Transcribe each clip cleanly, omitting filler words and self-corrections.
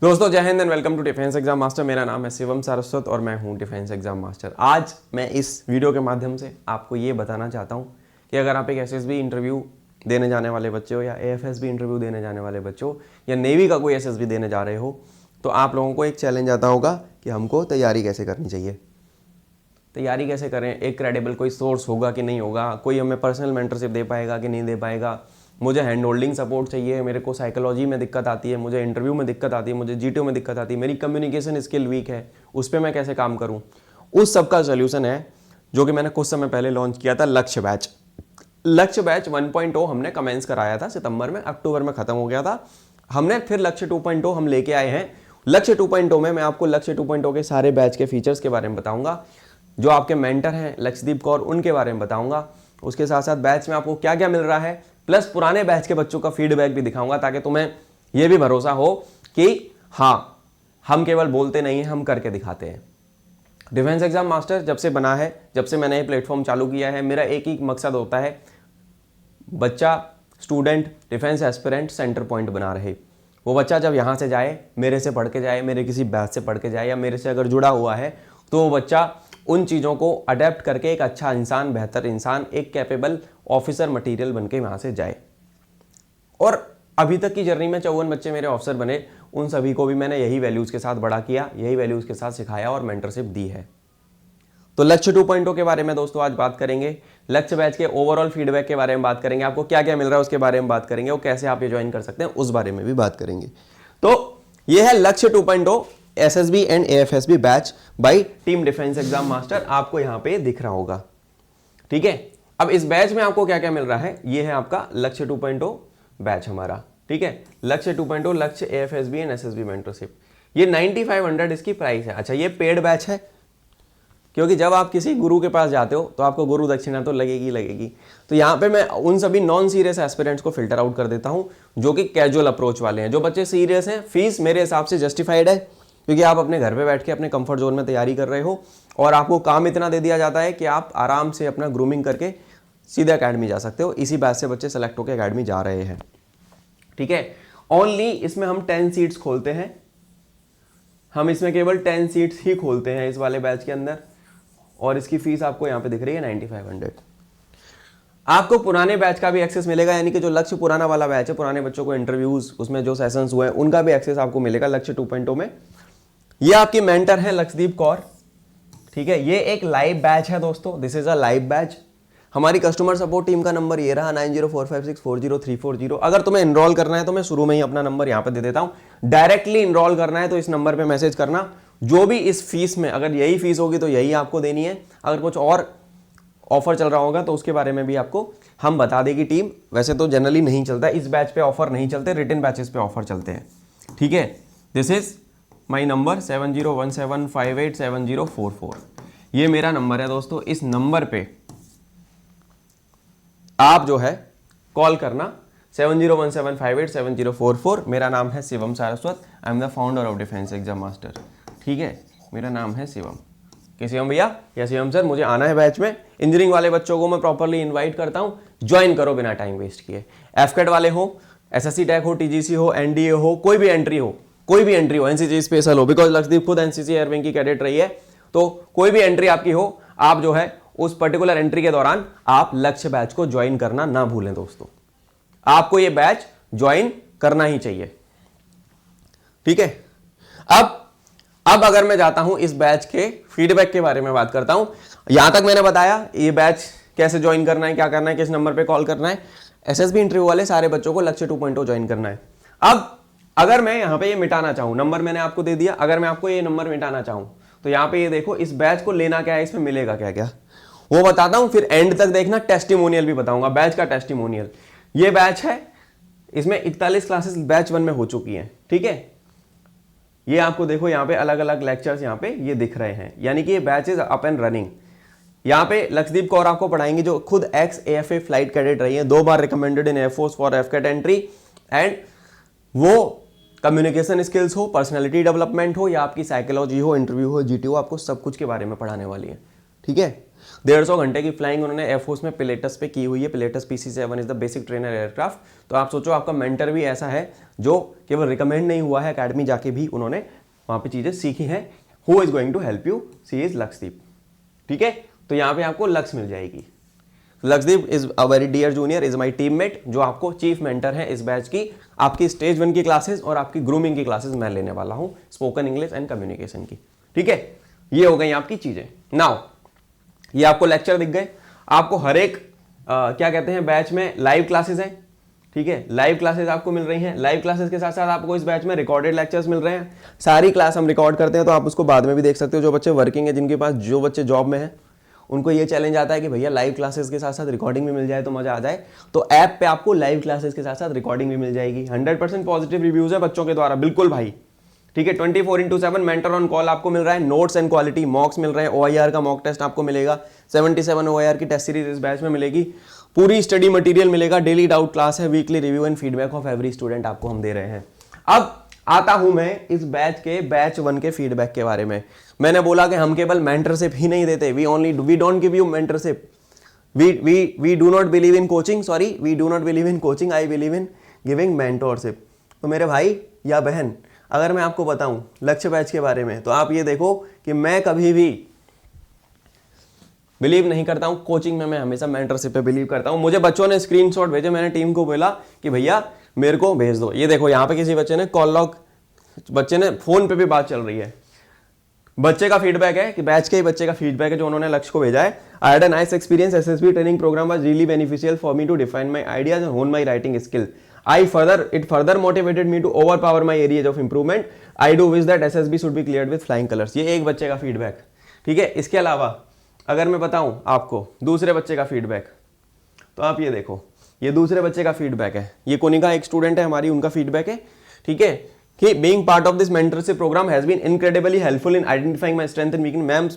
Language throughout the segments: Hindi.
दोस्तों जय हिंद and welcome to defence exam master. मेरा नाम है शिवम सारस्वत और मैं हूं डिफेंस एग्जाम मास्टर। आज मैं इस वीडियो के माध्यम से आपको ये बताना चाहता हूं कि अगर आप एक एसएसबी इंटरव्यू देने जाने वाले बच्चे हो या एएफएसबी इंटरव्यू देने जाने वाले बच्चे हो या नेवी का कोई एसएसबी देने जा रहे हो तो आप लोगों को एक चैलेंज आता होगा कि हमको तैयारी कैसे करनी चाहिए। तैयारी कैसे करें, एक क्रेडिबल कोई सोर्स होगा कि नहीं होगा, कोई हमें पर्सनल मेंटरशिप दे पाएगा कि नहीं दे पाएगा, मुझे हैंड होल्डिंग सपोर्ट चाहिए, मेरे को साइकोलॉजी में दिक्कत आती है, मुझे इंटरव्यू में दिक्कत आती है, मुझे जीटीओ में दिक्कत आती है, मेरी कम्युनिकेशन स्किल वीक है, उस पर मैं कैसे काम करूं। उस सब का सोल्यूशन है जो कि मैंने कुछ समय पहले लॉन्च किया था, लक्ष्य बैच। लक्ष्य बैच 1.0 हमने कमेंस कराया था सितंबर में, अक्टूबर में खत्म हो गया था। हमने फिर लक्ष्य 2.0 हम लेके आए हैं। लक्ष्य 2.0 में मैं आपको लक्ष्य 2.0 के सारे बैच के फीचर्स के बारे में बताऊंगा, जो आपके मेंटर हैं लक्षदीप कौर उनके बारे में बताऊंगा। उसके साथ साथ बैच में आपको क्या क्या मिल रहा है, प्लस पुराने बैच के बच्चों का फीडबैक भी दिखाऊंगा, ताकि तुम्हें यह भी भरोसा हो कि हाँ, हम केवल बोलते नहीं हैं, हम करके दिखाते हैं। डिफेंस एग्जाम मास्टर जब से बना है, जब से मैंने ये प्लेटफॉर्म चालू किया है, मेरा एक ही मकसद होता है, बच्चा student defence aspirant centre point बना रहे। वो बच्चा जब यहाँ से जाए, मेरे से पढ़ के जाए, मेरे किसी बैच से पढ़ के जाए या मेरे से अगर जुड़ा हुआ है, तो वो बच्चा उन चीज़ों को अडेप्ट करके एक अच्छा इंसान, बेहतर इंसान, एक कैपेबल ऑफिसर मटेरियल बन के वहाँ से जाए। और अभी तक की जर्नी में 54 बच्चे मेरे ऑफिसर बने, उन सभी को भी मैंने यही वैल्यूज़ के साथ बड़ा किया, यही वैल्यूज़ के साथ सिखाया और मेंटरशिप दी है। तो लक्ष्य 2.0 के बारे में दोस्तों आज बात करेंगे, लक्ष्य बैच के ओवरऑल फीडबैक के बारे में बात करेंगे, आपको क्या क्या मिल रहा है उसके बारे में बात करेंगे, और कैसे आप ये ज्वाइन कर सकते हैं उस बारे में भी बात करेंगे। तो ये है लक्ष्य 2.0 SSB and AFSB batch bye team defence exam master, आपको यहाँ पे दिख रहा होगा। ठीक है, अब इस बैच में आपको क्या क्या मिल रहा है, ये है आपका लक्ष्य 2.0 बैच हमारा। ठीक है, लक्ष्य 2.0 लक्ष्य एएफएसबी एंड एसएसबी मेंटरशिप, ये 9500 इसकी प्राइस है। अच्छा, ये पेड बैच है, क्योंकि जब आप किसी गुरु के पास जाते हो तो आपको गुरु दक्षिणा तो लगेगी। तो यहाँ पे मैं उन सभी नॉन सीरियस एस्पिरेंट्स को फिल्टर आउट कर देता हूँ जो कि कैजुअल अप्रोच वाले हैं। जो बच्चे सीरियस हैं, फीस मेरे हिसाब से जस्टिफाइड है, क्योंकि आप अपने घर पे बैठ के अपने कंफर्ट जोन में तैयारी कर रहे हो और आपको काम इतना दे दिया जाता है कि आप आराम से अपना ग्रूमिंग करके सीधे अकेडमी जा सकते हो। इसी बैच से बच्चे सेलेक्ट होकर अकेडमी जा रहे हैं। ठीक है, ओनली इसमें हम 10 सीट्स खोलते हैं, हम इसमें केवल 10 सीट्स ही खोलते हैं इस वाले बैच के अंदर, और इसकी फीस आपको यहाँ पे दिख रही है 9500। आपको पुराने बैच का भी एक्सेस मिलेगा, यानी कि जो लक्ष्य पुराना वाला बैच है, पुराने बच्चों को इंटरव्यूज उसमें जो सेशंस हुए हैं उनका भी एक्सेस आपको मिलेगा लक्ष्य 2.0 में। ये आपकी मेंटर है लक्षदीप कौर। ठीक है, ये एक लाइव बैच है दोस्तों, this is a live batch. हमारी कस्टमर सपोर्ट टीम का नंबर ये रहा 9045640340। अगर तुम्हें इनरोल करना है तो मैं शुरू में ही अपना नंबर यहाँ पे दे देता हूँ। डायरेक्टली इनरोल करना है तो इस नंबर पे मैसेज करना। जो भी इस फीस में, अगर यही फीस होगी तो यही आपको देनी है, अगर कुछ और ऑफर चल रहा होगा तो उसके बारे में भी आपको हम बता देगी टीम। वैसे तो जनरली नहीं चलता, इस बैच पे ऑफर नहीं चलते, रिटन बैचेस पे ऑफर चलते हैं। ठीक है, दिस इज माई नंबर 7017587044। ये मेरा नंबर है दोस्तों। इस नंबर पे आप जो है कॉल करना, 7017587044। मेरा नाम है Shivam Saraswat, I am the founder of defence exam master. ठीक है, मेरा नाम है शिवम। कि शिवम भैया या शिवम सर, मुझे आना है बैच में। इंजीनियरिंग वाले बच्चों को मैं प्रॉपरली इनवाइट करता हूँ, ज्वाइन करो बिना टाइम वेस्ट किए। एफकेट वाले हो, एसएससी टैग हो, टीजीसी हो, एनडीए हो, कोई भी एंट्री हो, एनसीसी स्पेशल हो, बिकॉज लक्षदीप खुद एनसीसी एयरविंग की कैडेट रही है, तो कोई भी एंट्री आपकी हो, आप जो है उस पर्टिकुलर एंट्री के दौरान आप लक्ष्य बैच को ज्वाइन करना ना भूलें दोस्तों। आपको ये बैच ज्वाइन करना ही चाहिए। ठीक है, अब अगर मैं जाता हूं इस बैच के फीडबैक के बारे में बात करता हूं। यहां तक मैंने बताया ये बैच कैसे ज्वाइन करना है, क्या करना है, किस नंबर पे कॉल करना है। एसएसबी इंटरव्यू वाले सारे बच्चों को लक्ष्य 2.0 ज्वाइन करना है। अब अगर मैं यहां पे ये मिटाना चाहूं, नंबर मैंने आपको दे दिया, अगर मैं आपको ये नंबर मिटाना चाहूं तो यहां पे ये देखो, इस बैच को लेना क्या है, इसमें मिलेगा क्या क्या वो बताता हूं, फिर एंड तक देखना, टेस्टिमोनियल भी बताऊंगा, बैच का टेस्टिमोनियल। ये बैच है, इसमें 41 क्लासेस बैच 1 में हो चुकी हैं। ठीक है, ये आपको देखो यहाँ पे अलग अलग लेक्चर्स यहाँ पे ये दिख रहे हैं, यानी कि ये batch is up and running. यहाँ पे लक्षदीप कौर आपको पढ़ाएंगे, जो खुद एक्स एएफए फ्लाइट कैडेट रही है, 2 बार recommended in air force for AFCAT entry. And वो कम्युनिकेशन स्किल्स हो, पर्सनैलिटी डेवलपमेंट हो, या आपकी साइकोलॉजी हो, इंटरव्यू हो, जीटी हो, आपको सब कुछ के बारे में पढ़ाने वाली है। ठीक है। 150 घंटे की फ्लाइंग उन्होंने एयरफोर्स में पिलेटस पे की हुई है। पिलेटस PC-7 is the basic trainer aircraft. तो आप सोचो आपका मेंटर भी ऐसा है जो केवल रिकमेंड नहीं हुआ है, एकेडमी जाके भी उन्होंने वहाँ पे चीज़ें सीखी हैं। Who is going to help you, she is Lakshadeep. ठीक है, तो यहाँ पे आपको लक्ष्य मिल जाएगी। Lakshadeep is a very dear junior, is my teammate, जो आपको चीफ मेंटर है इस बैच की। आपकी स्टेज 1 की क्लासेस और आपकी ग्रूमिंग की क्लासेस मैं लेने वाला हूँ, स्पोकन इंग्लिश एंड कम्युनिकेशन की। ठीक है, ये हो गई आपकी चीजें। नाउ ये आपको लेक्चर दिख गए। आपको हर एक क्या कहते हैं बैच में लाइव क्लासेस हैं। ठीक है, लाइव क्लासेस आपको मिल रही हैं। लाइव क्लासेस के साथ साथ आपको इस बैच में रिकॉर्डेड लेक्चर्स मिल रहे हैं। सारी क्लास हम रिकॉर्ड करते हैं, तो आप उसको बाद में भी देख सकते हो। जो बच्चे वर्किंग है, जिनके पास, जो बच्चे जॉब में हैं, उनको ये चैलेंज आता है कि भैया लाइव क्लासेस के साथ साथ रिकॉर्डिंग भी मिल जाए तो मजा आ जाए। तो ऐप पे आपको लाइव क्लासेस के साथ साथ रिकॉर्डिंग भी मिल जाएगी। 100% पॉजिटिव रिव्यूज है बच्चों के द्वारा, बिल्कुल भाई। ठीक है, 24/7 मेंटर ऑन कॉल आपको मिल रहा है। नोट्स एंड क्वालिटी मॉक्स मिल रहे हैं। OIR का मॉक टेस्ट आपको मिलेगा। 77 OIR की टेस्ट सीरीज इस बैच में मिलेगी। पूरी स्टडी मटेरियल मिलेगा। डेली डाउट क्लास है। Weekly review and feedback of every student आपको हम दे रहे हैं। अब आता हूं मैं इस बैच के बैच 1 के फीडबैक के बारे में। मैंने बोला कि हम केवल मेंटरशिप ही नहीं देते, we don't give you mentorship, we do not believe in coaching, sorry, we do not believe in coaching, I believe in giving mentorship. तो मेरे भाई या बहन, अगर मैं आपको बताऊं लक्ष्य बैच के बारे में, तो आप ये देखो कि मैं कभी भी बिलीव नहीं करता हूं कोचिंग में, मैं हमेशा मेंटरशिप पे बिलीव करता हूं। मुझे बच्चों ने स्क्रीनशॉट भेजे, मैंने टीम को बोला कि भैया मेरे को भेज दो। ये देखो यहाँ पे किसी बच्चे ने कॉल लॉग, बच्चे ने फोन पे भी बात चल रही है। बच्चे का फीडबैक है कि बैच के ही बच्चे का फीडबैक है जो उन्होंने लक्ष्य को भेजा है। I had a nice experience, SSB training programme was really beneficial for me to define my ideas and hone my writing skill. It further motivated me to overpower my areas of improvement. I do wish that SSB should be cleared with flying colors. ये एक बच्चे का फीडबैक। ठीक है, इसके अलावा अगर मैं बताऊं आपको दूसरे बच्चे का फीडबैक, तो आप ये देखो, ये दूसरे बच्चे का फीडबैक है। ये कोनिका एक स्टूडेंट है हमारी, उनका फीडबैक है। ठीक है, कि being part of this mentorship program has been incredibly helpful in identifying my strength and weakness.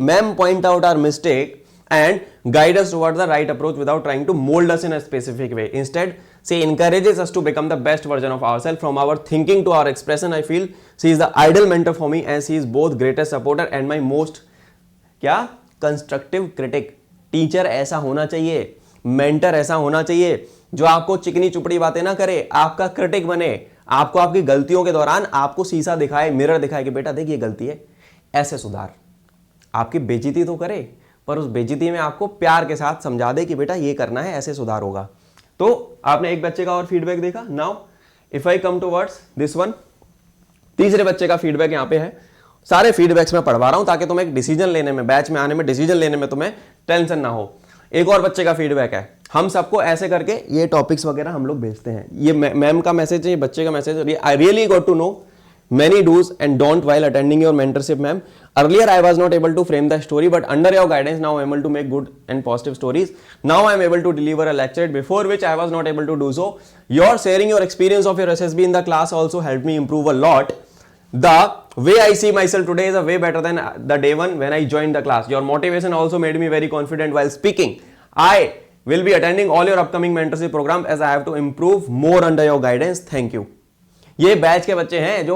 Ma'am point out our mistake and guide us towards the right approach without trying to mold us in a specific way. Instead, she encourages us to become the best version of ourselves. From our thinking to our expression, I feel she is the ideal mentor for me, and she is both greatest supporter and my most constructive critic. Teacher ऐसा होना चाहिए, मेंटर ऐसा होना चाहिए जो आपको चिकनी चुपड़ी बातें ना करे, आपका क्रिटिक बने, आपको आपकी गलतियों के दौरान आपको शीशा दिखाए, मिरर दिखाए कि बेटा देख ये गलती है, ऐसे सुधार। आपकी बेइज्जती तो करे, पर उस बेइज्जती में आपको प्यार के साथ समझा दे कि बेटा ये करना है, ऐसे सुधार होगा। तो आपने एक बच्चे का और फीडबैक देखा। Now if I come towards this one, तीसरे बच्चे का फीडबैक यहाँ पे है। सारे फीडबैक्स मैं पढ़वा रहा हूं ताकि तुम्हें एक डिसीजन लेने में, बैच में आने में, डिसीजन लेने में तुम्हें टेंशन ना हो। एक और बच्चे का फीडबैक है। हम सबको ऐसे करके ये टॉपिक्स वगैरह हम लोग भेजते हैं। ये मैम का मैसेज है, ये बच्चे का मैसेज है। I really got to know many do's and don't while attending your mentorship, ma'am. Earlier I was not able to frame the story, but under your guidance now I am able to make good and positive stories. Now I am able to deliver a lecture before which I was not able to do so. Your sharing your experience of your SSB in the class also helped me improve a lot. The way I see myself today is a way better than the day one when I joined the class. Your motivation also made me very confident while speaking. I will be attending all your upcoming mentorship program as I have to improve more under your guidance. Thank you. ये बैच के बच्चे हैं जो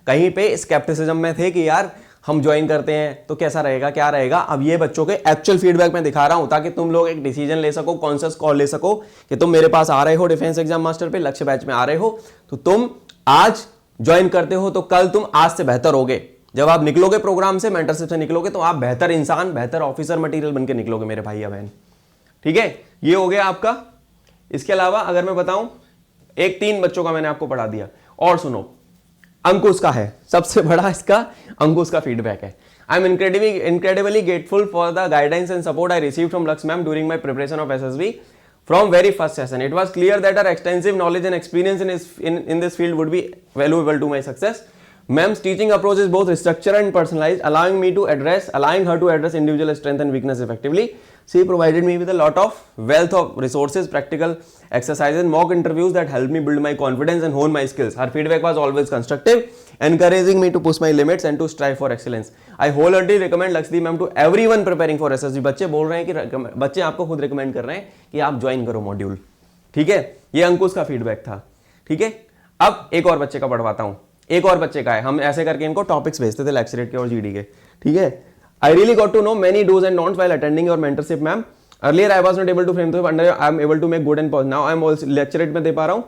कहीं पे स्केप्टिसिज्म में थे कि यार हम ज्वाइन करते हैं तो कैसा रहेगा, क्या रहेगा। अब ये बच्चों के एक्चुअल फीडबैक में दिखा रहा हूं ताकि तुम लोग एक डिसीजन ले सको, कॉन्शियस कॉल ले सको कि तुम मेरे पास आ रहे हो डिफेंस एग्जाम मास्टर पे, लक्ष्य बैच में आ रहे हो, तो तुम आज ज्वाइन करते हो तो कल तुम आज से बेहतर होगे। जब आप निकलोगे प्रोग्राम से, मेंटरशिप से निकलोगे, तो आप बेहतर इंसान, बेहतर ऑफिसर मटीरियल बन के निकलोगे मेरे भाई या बहन। ठीक है, ये हो गया आपका। इसके अलावा अगर मैं बताऊं, एक 3 बच्चों का मैंने आपको पढ़ा दिया। और सुनो, अंकुश का है सबसे बड़ा, इसका अंकुश का फीडबैक है। I am incredibly grateful for the guidance and support I received from Lux ma'am during my preparation of SSB from very first session. It was clear that her extensive knowledge and experience in this field would be valuable to my success. Ma'am's teaching approach is both structured and personalized, allowing her to address individual strength and weakness effectively. She provided me with a lot of wealth of resources, practical exercises, mock interviews that helped me build my confidence and hone my skills. Her feedback was always constructive, encouraging me to push my limits and to strive for excellence. I wholeheartedly recommend Lakshdeep ma'am to everyone preparing for SSB. बच्चे बोल रहे हैं कि बच्चे आपको खुद रिकमेंड कर रहे हैं कि आप ज्वाइन करो मॉड्यूल। ठीक है, ये अंकुश का फीडबैक था। ठीक है, अब एक और बच्चे का पढ़वाता हूं। एक और बच्चे का है, हम ऐसे करके इनको टॉपिक्स भेजते थे लेक्चरेट के और जीडी के। ठीक है, I really got to know many do's and don'ts while attending your mentorship, ma'am. Earlier I was not able to frame the under I am able to make good and positive. Now I am also lecturate में दे पा रहा हूँ,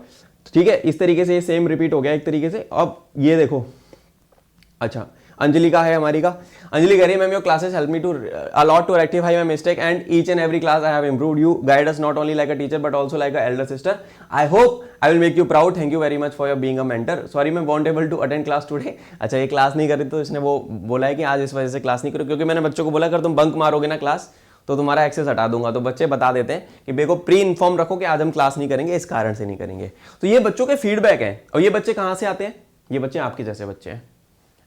ठीक है। इस तरीके से ये सेम रिपीट हो गया एक तरीके से। अब ये देखो, अच्छा अंजलि का है हमारी का। अंजलि कह रही है ma'am your classes help me to a lot to rectify my mistake and each and every class I have improved. You guide us not only like a teacher but also like a elder sister. I hope I will make you proud. Thank you very much for your being a mentor. Sorry मैं won't able to attend class today. अच्छा ये क्लास नहीं करी तो इसने वो बोला है कि आज इस वजह से क्लास नहीं करो, क्योंकि मैंने बच्चों को बोला अगर तुम बंक मारोगे ना क्लास तो तुम्हारा एक्सेस हटा दूंगा। तो बच्चे बता देते हैं कि बेको प्री इन्फॉर्म रखो कि आज हम क्लास नहीं करेंगे, इस कारण से नहीं करेंगे। तो ये बच्चों के फीडबैक है। और ये बच्चे कहाँ से आते हैं? ये बच्चे आपके जैसे बच्चे हैं।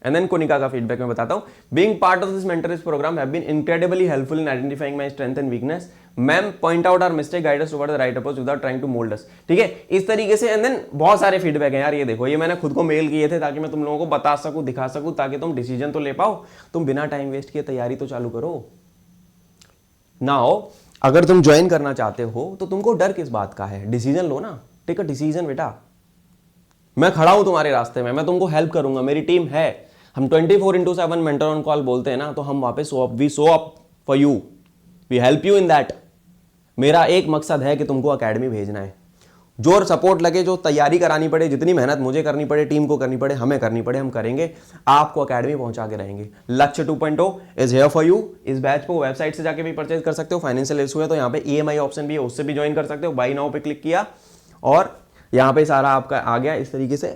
एंड देन कोनिका का फीडबैक मैं बताता हूं। Being part of this mentorship programme have been incredibly helpful in identifying my strength and weakness. Ma'am point out our mistake, guide us toward the right approach without trying to mould us. ठीक है, इस तरीके से। एंड देन बहुत सारे फीडबैक है यार, ये देखो, ये मैंने खुद को मेल किए थे ताकि मैं तुम लोगों को बता सकूं, दिखा सकूं, ताकि तुम डिसीजन तो ले पाओ। तुम बिना टाइम वेस्ट किए तैयारी तो चालू करो। नाउ अगर तुम ज्वाइन करना चाहते हो तो तुमको डर किस बात का है? डिसीजन लो ना, टेक अ डिसीजन बेटा। मैं खड़ा हूं तुम्हारे रास्ते में, मैं तुमको हेल्प करूंगा, मेरी टीम है। हम 24/7 मेंटर ऑन कॉल बोलते हैं ना, तो हम वहां पे we show up for you, we help you in that. मेरा एक मकसद है कि तुमको अकेडमी भेजना है। जो सपोर्ट लगे, जो तैयारी करानी पड़े, जितनी मेहनत मुझे करनी पड़े, टीम को करनी पड़े, हमें करनी पड़े, हम करेंगे। आपको अकेडमी पहुंचा के रहेंगे। लक्ष्य 2.0 इज हियर फॉर यू। इस बैच को वेबसाइट से जाके भी परचेज कर सकते हो। फाइनेंशियल इशू है तो यहाँ पे EMI ऑप्शन भी है, उससे भी ज्वाइन कर सकते हो। बाई नाउ पे क्लिक किया और यहाँ पे सारा आपका आ गया इस तरीके से।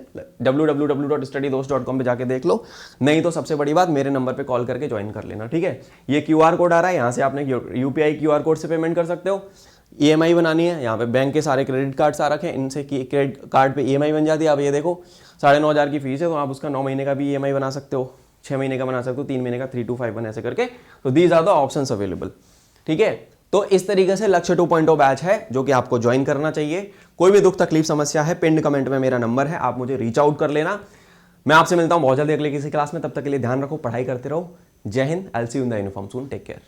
www.studydost.com पे जाके देख लो। नहीं तो सबसे बड़ी बात, मेरे नंबर पे कॉल करके ज्वाइन कर लेना, ठीक है। ये QR कोड आ रहा है, यहाँ से आपने UPI QR कोड से पेमेंट कर सकते हो। EMI बनानी है, यहाँ पे बैंक के सारे क्रेडिट कार्ड्स आ रखे हैं, इनसे क्रेडिट कार्ड पे EMI बन जाती है। अब ये देखो 9,500 की फीस है, तो आप उसका 9 महीने का भी EMI बना सकते हो, 6 महीने का बना सकते हो, 3 महीने का, 3 to 5 1 ऐसे करके। तो these are the options available, ठीक है। तो इस तरीके से लक्ष्य 2.0 बैच है जो कि आपको ज्वाइन करना चाहिए। कोई भी दुख तकलीफ समस्या है, पिंड कमेंट में मेरा नंबर है, आप मुझे रीच आउट कर लेना। मैं आपसे मिलता हूं बहुत जल्दी अगले किसी क्लास में। तब तक के लिए ध्यान रखो, पढ़ाई करते रहो। जय हिंद। I will see you in the uniform soon. Take care.